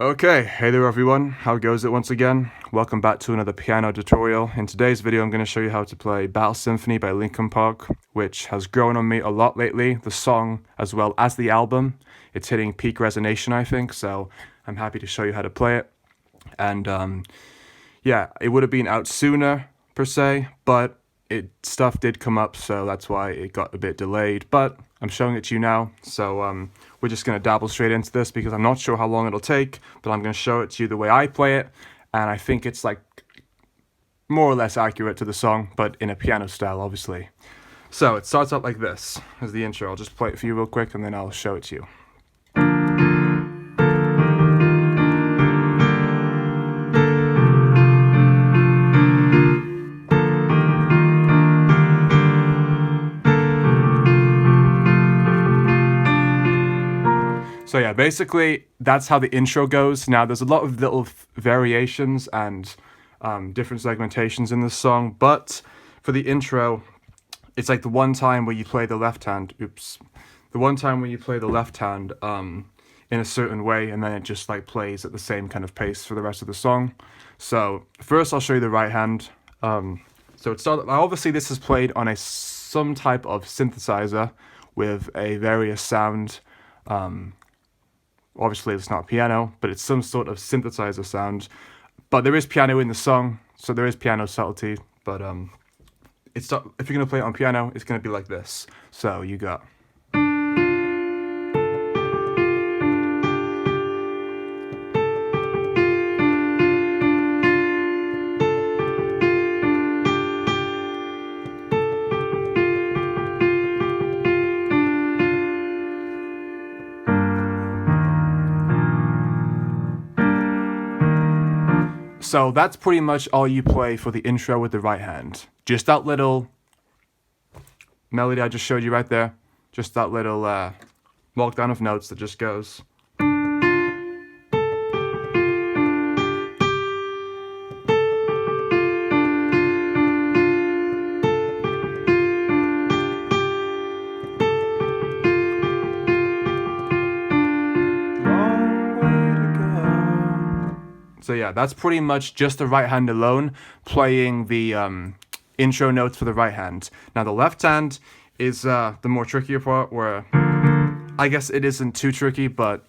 Okay, hey there everyone, how goes it once again? Welcome back to another piano tutorial. In today's video I'm going to show you how to play Battle Symphony by Linkin Park, which has grown on me a lot lately, the song as well as the album. It's hitting peak resonation I think, so I'm happy to show you how to play it. And yeah, it would have been out sooner per se, but stuff did come up, so that's why it got a bit delayed, but I'm showing it to you now. So we're just going to dabble straight into this because I'm not sure how long it'll take, but I'm going to show it to you the way I play it, and I think it's like more or less accurate to the song, but in a piano style obviously. So it starts out like this as the intro. I'll just play it for you real quick and then I'll show it to you. So yeah, basically that's how the intro goes. Now there's a lot of little variations and different segmentations in this song, but for the intro, it's like the one time where you play the left hand, the one time where you play the left hand in a certain way, and then it just like plays at the same kind of pace for the rest of the song. So first I'll show you the right hand. So it started, obviously this is played on some type of synthesizer with a various sound. Obviously it's not piano, but it's some sort of synthesizer sound. But there is piano in the song, so there is piano subtlety. But if you're gonna play it on piano, it's gonna be like this. So you got. So that's pretty much all you play for the intro with the right hand. Just that little melody I just showed you right there. Just that little walk down of notes that just goes. So yeah, that's pretty much just the right hand alone, playing the intro notes for the right hand. Now the left hand is the more trickier part, where I guess it isn't too tricky, but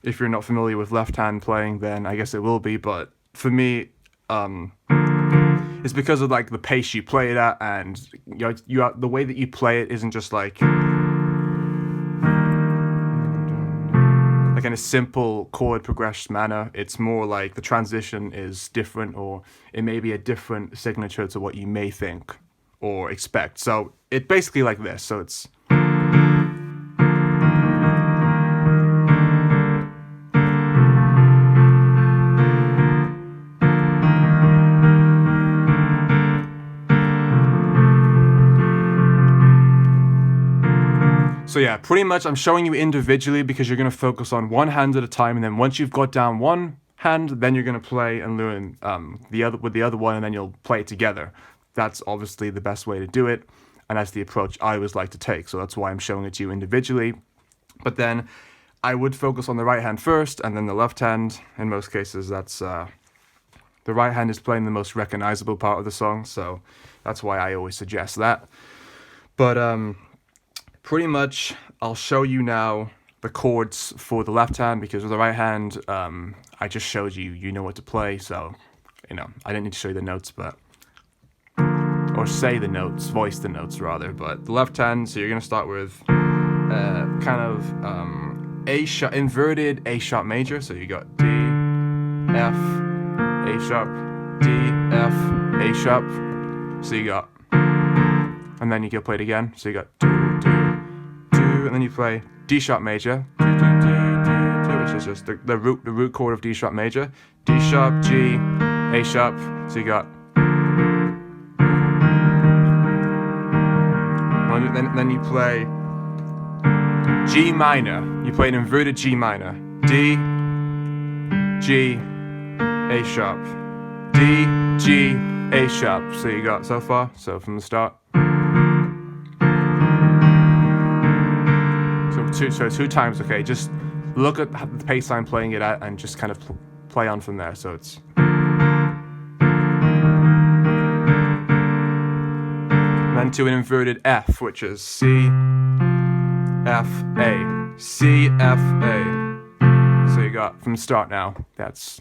if you're not familiar with left hand playing, then I guess it will be. But for me, it's because of like the pace you play it at, and the way that you play it isn't just like in a simple chord progression manner. It's more like the transition is different, or it may be a different signature to what you may think or expect. So it's basically like this. So it's So yeah, pretty much I'm showing you individually because you're going to focus on one hand at a time, and then once you've got down one hand, then you're going to play and learn with the other one, and then you'll play it together. That's obviously the best way to do it, and that's the approach I always like to take, so that's why I'm showing it to you individually. But then I would focus on the right hand first, and then the left hand. In most cases, that's the right hand is playing the most recognizable part of the song, so that's why I always suggest that. But pretty much, I'll show you now the chords for the left hand, because with the right hand, I just showed you, you know what to play, so, I didn't need to show you the notes, or say the notes, voice the notes rather, but the left hand, so you're going to start with kind of inverted A sharp major, so you got D, F, A sharp, D, F, A sharp, so you got, and then you can play it again, so you got and then you play D sharp major, which is just the root chord of D sharp major, D sharp, G, A sharp, so you got, and then you play G minor, you play an inverted G minor, D, G, A sharp, D, G, A sharp, so you got so far, so from the start. So two times, okay, just look at the pace I'm playing it at and just kind of play on from there. So it's. And then to an inverted F, which is C, F, A. C, F, A. So you got from the start now. That's.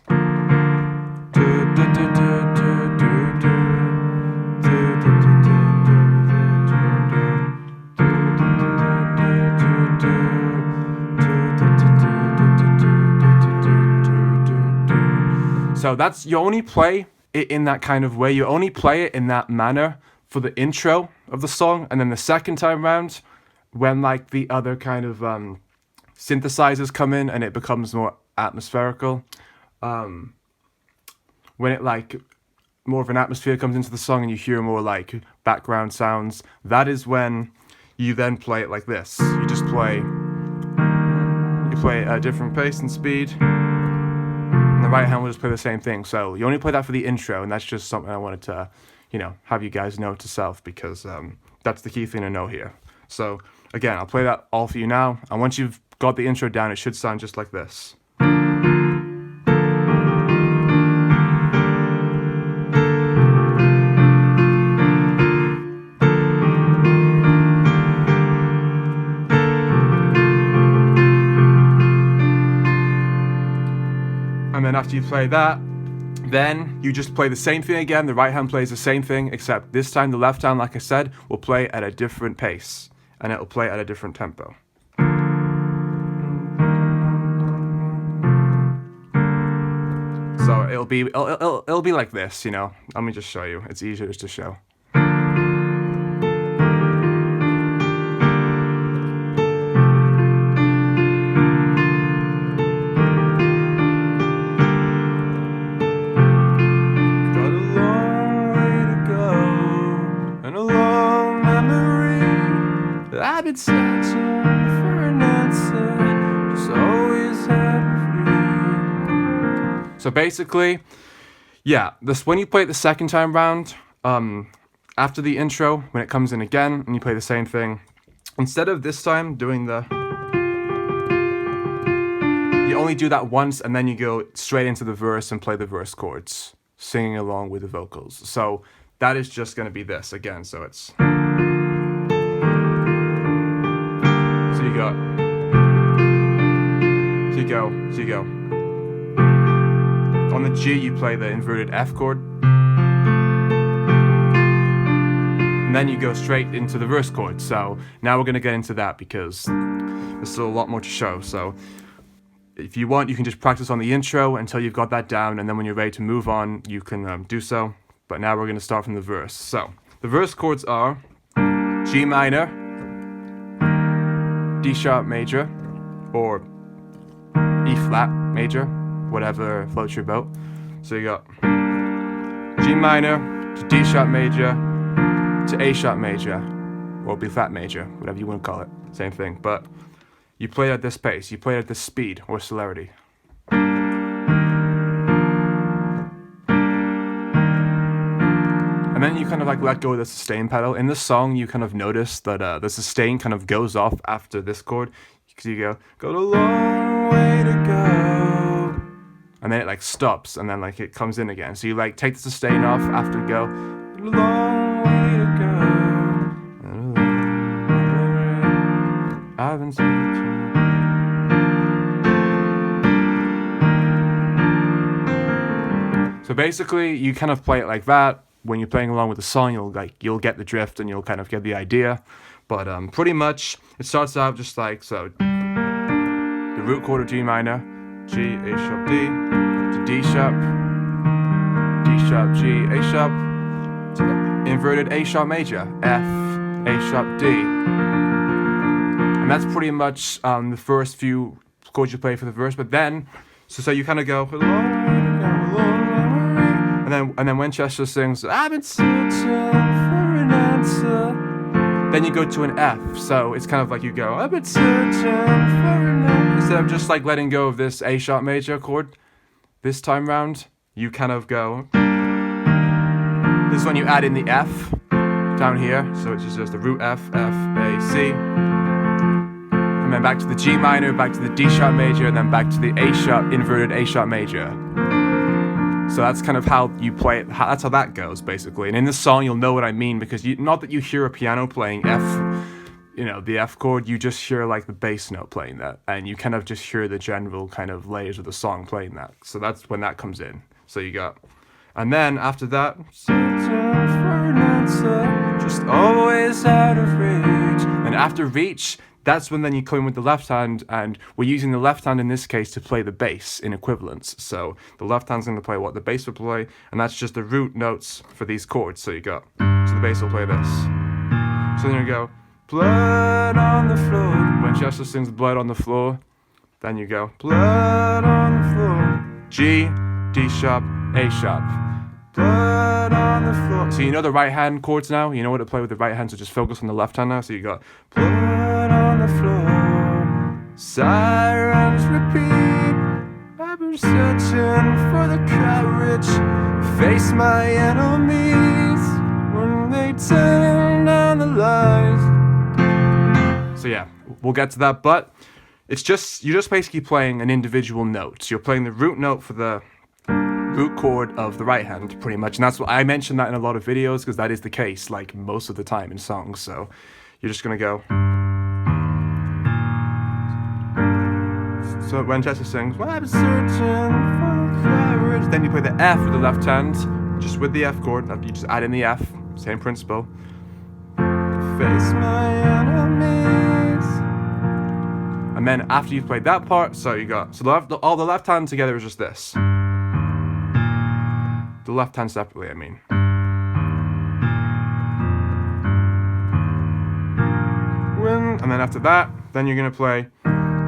So that's, you only play it in that kind of way. You only play it in that manner for the intro of the song, and then the second time round, when like the other kind of synthesizers come in and it becomes more atmospherical, when it like more of an atmosphere comes into the song and you hear more like background sounds, that is when you then play it like this. You just play at a different pace and speed, and the right hand will just play the same thing. So you only play that for the intro, and that's just something I wanted to, have you guys know to self, because that's the key thing to know here. So again, I'll play that all for you now, and once you've got the intro down, it should sound just like this. And then after you play that, then you just play the same thing again. The right hand plays the same thing, except this time the left hand, like I said, will play at a different pace, and it'll play at a different tempo. So it'll be like this, Let me just show you. It's easier just to show. I've been searching for an answer, just always have me. So basically, yeah, when you play it the second time round, after the intro, when it comes in again, and you play the same thing, instead of this time doing you only do that once, and then you go straight into the verse and play the verse chords, singing along with the vocals. So that is just going to be this again, so it's. So you go. On the G, you play the inverted F chord. And then you go straight into the verse chord. So now we're going to get into that, because there's still a lot more to show. So if you want, you can just practice on the intro until you've got that down. And then when you're ready to move on, you can do so. But now we're going to start from the verse. So the verse chords are G minor, D sharp major, or E flat major, whatever floats your boat. So you got G minor to D sharp major to A sharp major, or B flat major, whatever you want to call it, same thing. But you play at this pace, you play at this speed or celerity. And then you kind of like let go of the sustain pedal. In this song, you kind of notice that the sustain kind of goes off after this chord. Because you got a long way to go. And then it like stops, and then like it comes in again. So you like take the sustain off after go, a long way to go. I've been searching. So basically, you kind of play it like that. When you're playing along with the song, you'll get the drift and you'll kind of get the idea. But pretty much it starts out just like so. The root chord of G minor, G, A sharp, D, to D sharp, G, A sharp, to inverted A sharp major, F, A sharp, D. And that's pretty much the first few chords you play for the verse. But then, so you kind of go. And then Winchester sings, I've been searching for an answer. Then you go to an F, so it's kind of like you go, I've been searching for an answer. Instead of just like letting go of this A sharp major chord, this time round, you kind of go. This is when you add in the F down here, so it's just the root F, F, A, C. And then back to the G minor, back to the D sharp major, and then back to the A sharp, inverted A sharp major. So that's kind of how you play it. That's how that goes, basically. And in this song, you'll know what I mean, because not that you hear a piano playing F, the F chord, you just hear like the bass note playing that, and you kind of just hear the general kind of layers of the song playing that. So that's when that comes in. So you got, and then after that, just always out of reach. And after reach, that's when then you come in with the left hand, and we're using the left hand in this case to play the bass in equivalence. So the left hand's going to play what the bass will play, and that's just the root notes for these chords. So you got, so the bass will play this. So then you go, blood on the floor. When Chester sings blood on the floor, then you go, blood on the floor. G, D sharp, A sharp. Blood on the floor. So you know the right hand chords now. You know what to play with the right hand, so just focus on the left hand now. So you got blood on the floor. Sirens repeat. I've been searching for the courage to face my enemies when they turn down the lights. So yeah, we'll get to that, but you're just basically playing an individual note. So you're playing the root note for the root chord of the right hand, pretty much. And that's what I mentioned that in a lot of videos, because that is the case like most of the time in songs. So you're just gonna go. So when Chester sings, well, I'm searching for courage, then you play the F with the left hand, just with the F chord. You just add in the F, same principle. Face my enemies. And then after you've played that part, so you got, so all the left hand together is just this. The left hand separately, I mean. And then after that, then you're gonna play,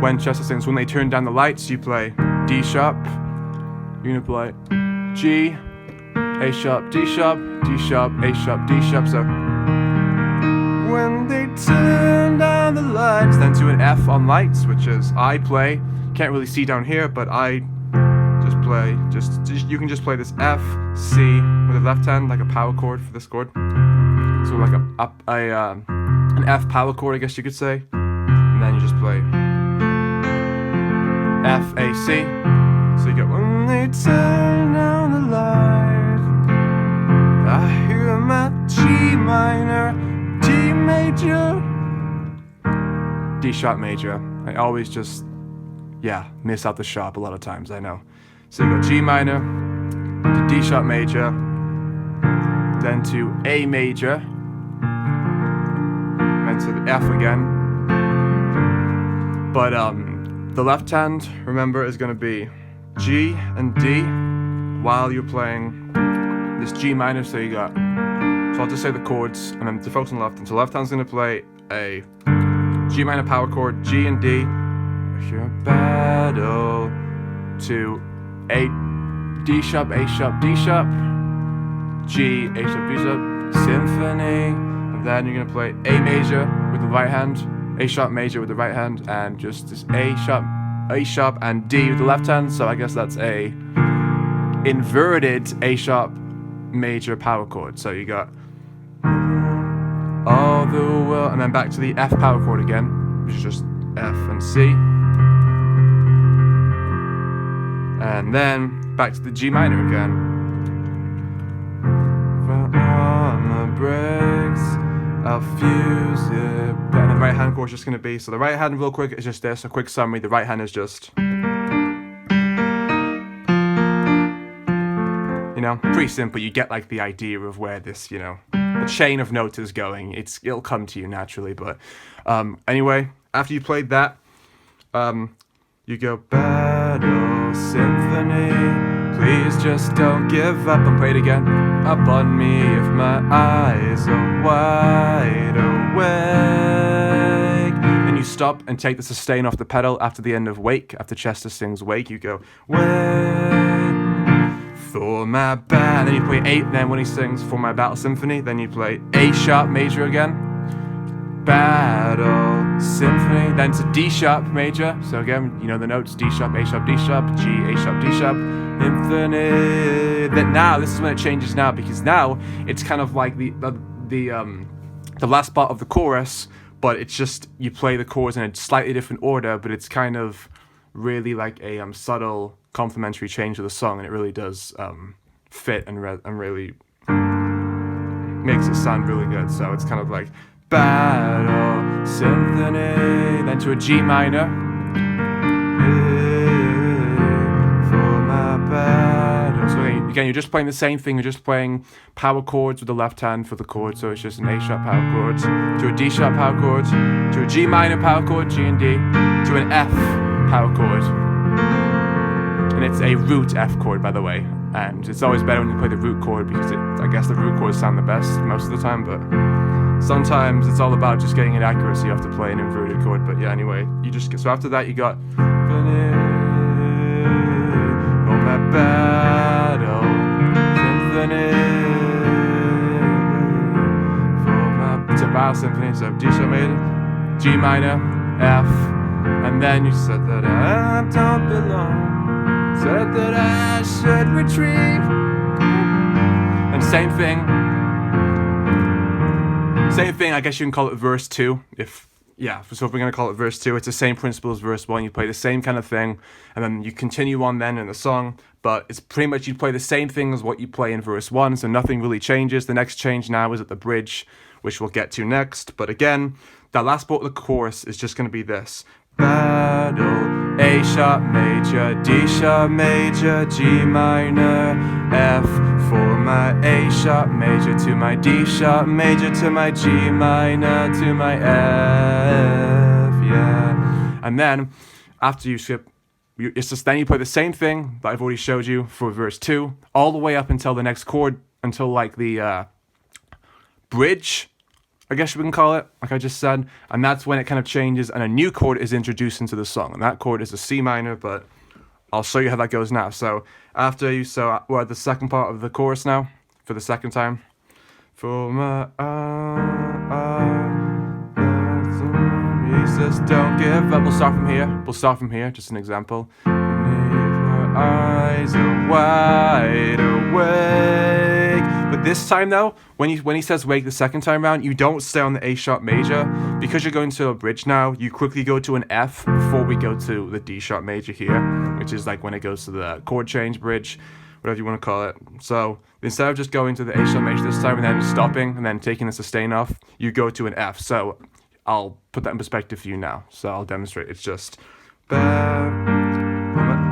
when Chester sings, when they turn down the lights, you play D sharp. You're gonna play G, A sharp, D sharp, D sharp, A sharp, D sharp. So when they turn down the lights, then to an F on lights, which is I play. Can't really see down here, but I just play. Just you can just play this F, C with the left hand, like a power chord for this chord. So like an F power chord, I guess you could say. And then you just play F, A, C. So you go, when they turn down the light, I hear my G minor, D major, D sharp major. I always just, miss out the sharp a lot of times, I know. So you go G minor, to D sharp major, then to A major, and to the F again. But the left hand, remember, is going to be G and D while you're playing this G minor. So you got, so I'll just say the chords and then to focus on the left hand. So the left hand's going to play a G minor power chord, G and D. Your battle to A, D sharp, A sharp, D sharp, G, A sharp, D sharp, Symphony. And then you're going to play A major with the right hand, A sharp major with the right hand, and just this A sharp and D with the left hand. So I guess that's a inverted A sharp major power chord. So you got all the world, and then back to the F power chord again, which is just F and C. And then back to the G minor again. On the brakes, I'll fuse it. And the right hand chord is just going to be, so the right hand real quick is just this, a quick summary. The right hand is just, pretty simple. You get like the idea of where this, the chain of notes is going. It'll come to you naturally. But anyway, after you played that, you go battle symphony. Please just don't give up, and play it again. Up on me if my eyes are wide awake. Then you stop and take the sustain off the pedal after the end of Wake. After Chester sings Wake, you go wake for my battle. Then you play 8. Then when he sings For My Battle Symphony, then you play A sharp major again. Battle Symphony. Then to D sharp major. So again, the notes: D sharp, A sharp, D sharp, G, A sharp, D sharp. Infinite. Then now, this is when it changes now, because now it's kind of like the last part of the chorus, but it's just you play the chords in a slightly different order, but it's kind of really like a subtle complementary change to the song, and it really does fit and really makes it sound really good. So it's kind of like battle, symphony, then to a G minor. For my battle. So again, you're just playing the same thing. You're just playing power chords with the left hand for the chord. So it's just an A sharp power chord to a D sharp power chord to a G minor power chord, G and D, to an F power chord. And it's a root F chord, by the way. And it's always better when you play the root chord because I guess the root chords sound the best most of the time, but sometimes it's all about just getting it accuracy. You have to play an inverted chord. But yeah, anyway, you just so after that you got on my battle, symphony, for my battle symphony. So D sharp major, G minor, F, and then you said that I don't belong. Said that I should retrieve. And same thing, I guess you can call it verse 2. So if we're going to call it verse 2, it's the same principle as verse 1. You play the same kind of thing, and then you continue on then in the song, but it's pretty much you play the same thing as what you play in verse 1, so nothing really changes. The next change now is at the bridge, which we'll get to next. But again, that last part of the chorus is just going to be this. Battle, A sharp major, D sharp major, G minor, F, for my A sharp major, to my D sharp major, to my G minor, to my F, yeah. And then, after you skip, it's just then you play the same thing that I've already showed you for verse 2, all the way up until the next chord, until like the bridge, I guess we can call it, like I just said, and that's when it kind of changes and a new chord is introduced into the song, and that chord is a C minor, but I'll show you how that goes now. So we're at the second part of the chorus now, for the second time. For my Jesus, don't give up. We'll start from here, just an example. My eyes are wide awake. But this time though, when he says wake the second time round, you don't stay on the A sharp major. Because you're going to a bridge now, you quickly go to an F before we go to the D sharp major here, which is like when it goes to the chord change bridge, whatever you want to call it. So instead of just going to the A sharp major this time and then stopping and then taking the sustain off, you go to an F. So I'll put that in perspective for you now. So I'll demonstrate. It's just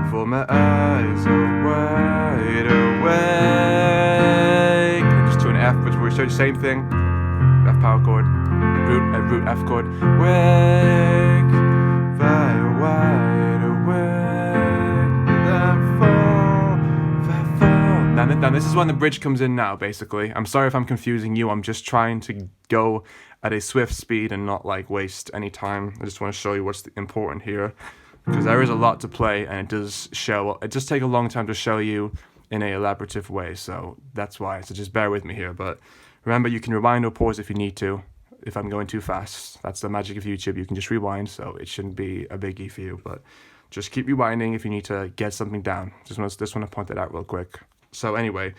for my eyes are wide awake. And just to an F, which we showed you same thing. F power chord, root F chord. Wake, fire wide awake. That fall. Now this is when the bridge comes in now, basically. I'm sorry if I'm confusing you. I'm just trying to go at a swift speed and not like waste any time. I just want to show you what's important here, because there is a lot to play, and it does take a long time to show you in a elaborative way, so that's why. So just bear with me here, but remember you can rewind or pause if you need to, if I'm going too fast. That's the magic of YouTube. You can just rewind, so it shouldn't be a biggie for you, but just keep rewinding if you need to get something down. Just want to point that out real quick. So anyway,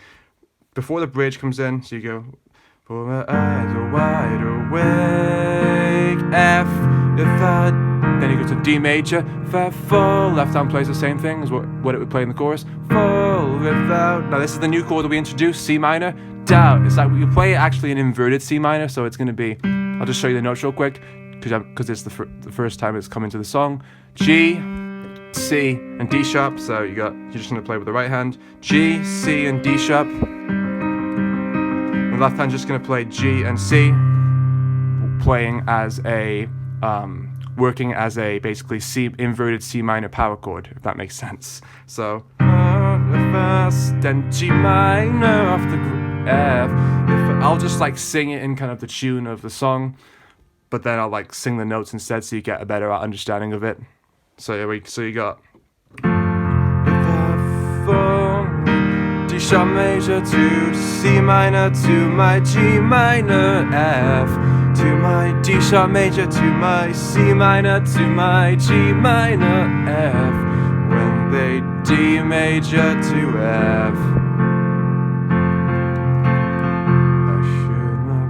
before the bridge comes in, so you go, for my eyes are wide awake, F, then you go to D major, Fa, full, left hand plays the same thing as what it would play in the chorus, full, without, now this is the new chord that we introduced, C minor, down, it's like you play actually an inverted C minor, so it's going to be, I'll just show you the notes real quick, because it's the first time it's come into the song, G, C, and D sharp, so you're just going to play with the right hand, G, C, and D sharp, the left hand just going to play G and C, playing as a, working as a basically inverted C minor power chord, if that makes sense. So, then G minor off the F. I'll just like sing it in kind of the tune of the song, but then I'll like sing the notes instead so you get a better understanding of it. So you got D sharp major to C minor to my G minor F, to my D sharp major to my C minor to my G minor F, when they D major to F. I should not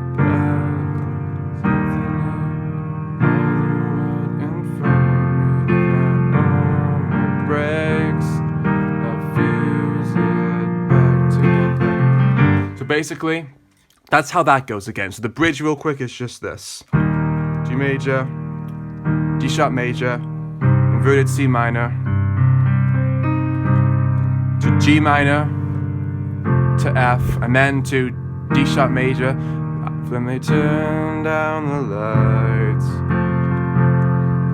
basically, that's how that goes again. So the bridge real quick is just this. G major, D sharp major, inverted C minor, to G minor, to F, and then to D sharp major. Then they turn down the lights.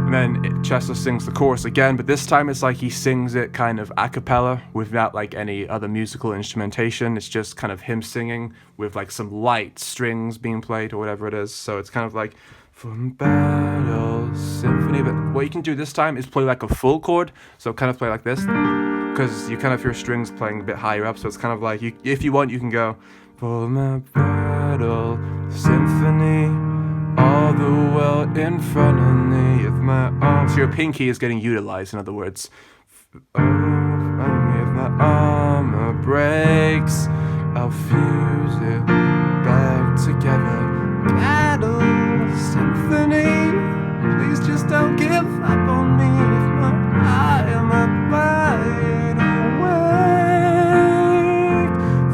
And then Chester sings the chorus again, but this time it's like he sings it kind of a cappella without like any other musical instrumentation. It's just kind of him singing with like some light strings being played or whatever it is. So it's kind of like from battle symphony. But what you can do this time is play like a full chord. So kind of play like this, because you kind of hear strings playing a bit higher up. So it's kind of like, if you want, you can go for my battle symphony, all the world in front of me. If my arm, so your pinky is getting utilized, in other words. Oh, if my armor breaks, I'll fuse it back together. Battle symphony, please just don't give up on me. If my armor wide awake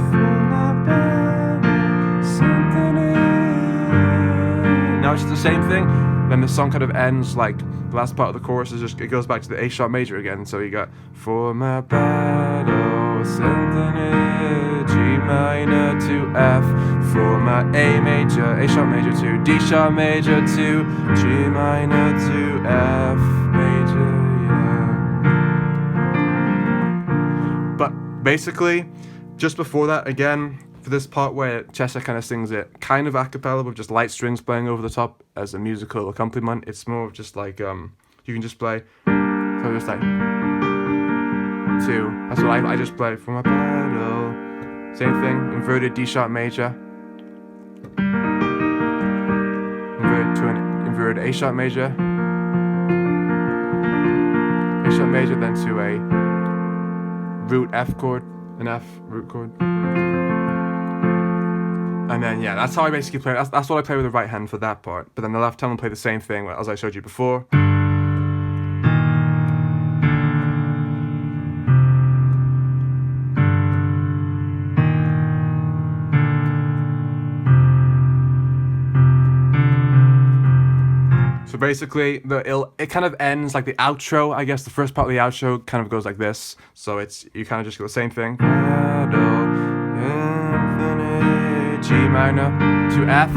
for my battle symphony. Now it's the same thing. Then the song kind of ends like the last part of the chorus is just, it goes back to the A sharp major again. So you got for my battle symphony, G minor to F, for my A major, A sharp major to D sharp major to G minor to F major, yeah. But basically, just before that, again, for this part where Chester kind of sings it kind of a cappella with just light strings playing over the top as a musical accompaniment, it's more of just like, you can just play, so just like, two, that's what I just play for my battle, same thing, inverted D sharp major, inverted to an inverted A sharp major, A sharp major, then to a root F chord, an F root chord. And then, yeah, that's how I basically play. That's what I play with the right hand for that part. But then the left hand will play the same thing as I showed you before. So basically, it kind of ends like the outro, I guess. The first part of the outro kind of goes like this. So you kind of just go the same thing. G minor to F,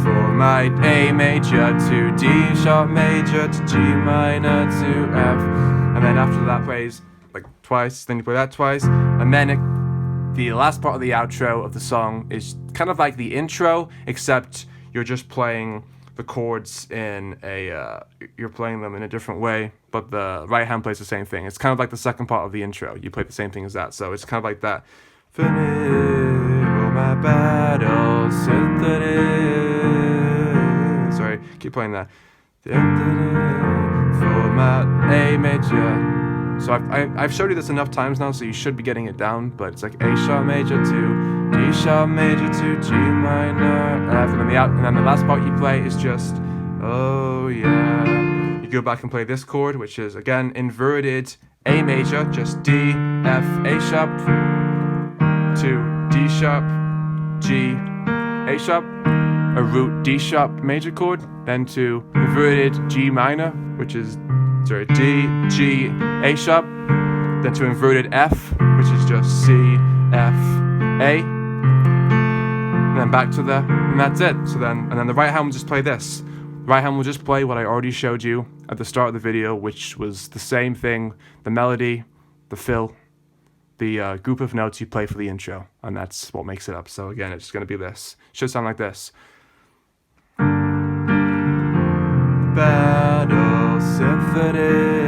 for my A major to D sharp major to G minor to F, and then after that plays like twice, then you play that twice, and then the last part of the outro of the song is kind of like the intro, except you're just playing the chords in you're playing them in a different way, but the right hand plays the same thing. It's kind of like the second part of the intro. You play the same thing as that, so it's kind of like that. My battle symphony. Sorry, keep playing that. For my A major. So I've showed you this enough times now, so you should be getting it down. But it's like A sharp major to D sharp major to G minor F, and then the last part you play is just, oh yeah. You go back and play this chord, which is again inverted A major, just D F A sharp to D sharp, G, A sharp, a root D sharp major chord, then to inverted G minor, which is, D, G, A sharp, then to inverted F, which is just C, F, A, and then back to and that's it. So and then the right hand will just play this. The right hand will just play what I already showed you at the start of the video, which was the same thing, the melody, the fill, the group of notes you play for the intro, and that's what makes it up. So again, it's going to be this. Should sound like this. Battle symphony.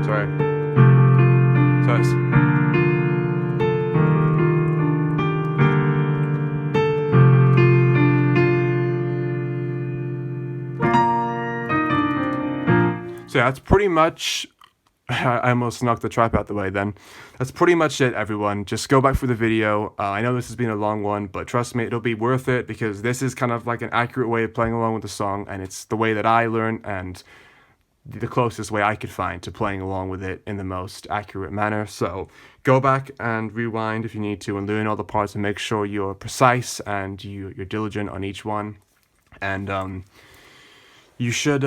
Sorry. So yeah, that's pretty much, I almost knocked the trap out the way then. That's pretty much it, everyone. Just go back through the video. I know this has been a long one, but trust me, it'll be worth it, because this is kind of like an accurate way of playing along with the song, and it's the way that I learn, and the closest way I could find to playing along with it in the most accurate manner. So go back and rewind if you need to and learn all the parts and make sure you're precise and you're diligent on each one. And you should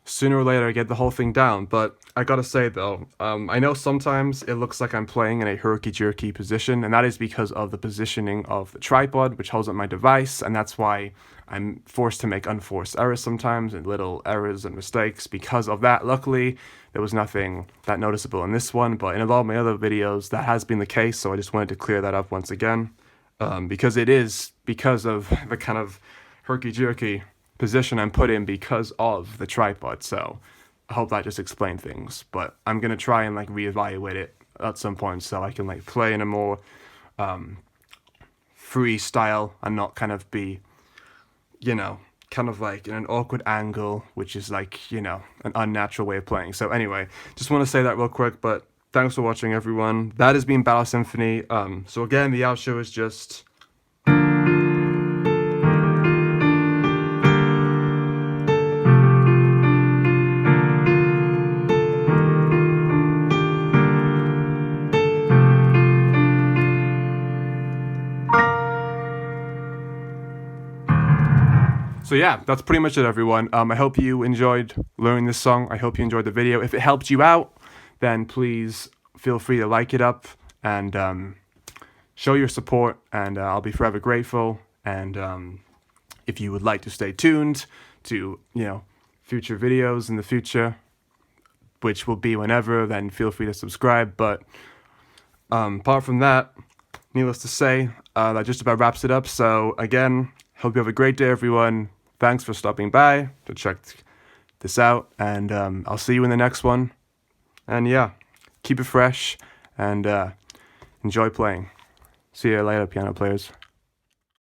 sooner or later get the whole thing down. But I gotta say though, I know sometimes it looks like I'm playing in a herky-jerky position, and that is because of the positioning of the tripod, which holds up my device, and that's why I'm forced to make unforced errors sometimes, and little errors and mistakes because of that. Luckily, there was nothing that noticeable in this one, but in a lot of my other videos, that has been the case, so I just wanted to clear that up once again, because it is because of the kind of herky-jerky position I'm put in because of the tripod. So I hope that just explained things, but I'm gonna try and like reevaluate it at some point so I can like play in a more free style and not kind of be, you know, kind of like in an awkward angle, which is like, you know, an unnatural way of playing. So anyway, just want to say that real quick, but thanks for watching, everyone. That has been Battle Symphony. So again, the outro is just So yeah, that's pretty much it, everyone. I hope you enjoyed learning this song. I hope you enjoyed the video. If it helped you out, then please feel free to like it up and show your support, and I'll be forever grateful. And if you would like to stay tuned to, you know, future videos in the future, which will be whenever, then feel free to subscribe. But apart from that, needless to say, that just about wraps it up. So again, hope you have a great day, everyone. Thanks for stopping by to check this out, and I'll see you in the next one. And yeah, keep it fresh and enjoy playing. See you later, piano players.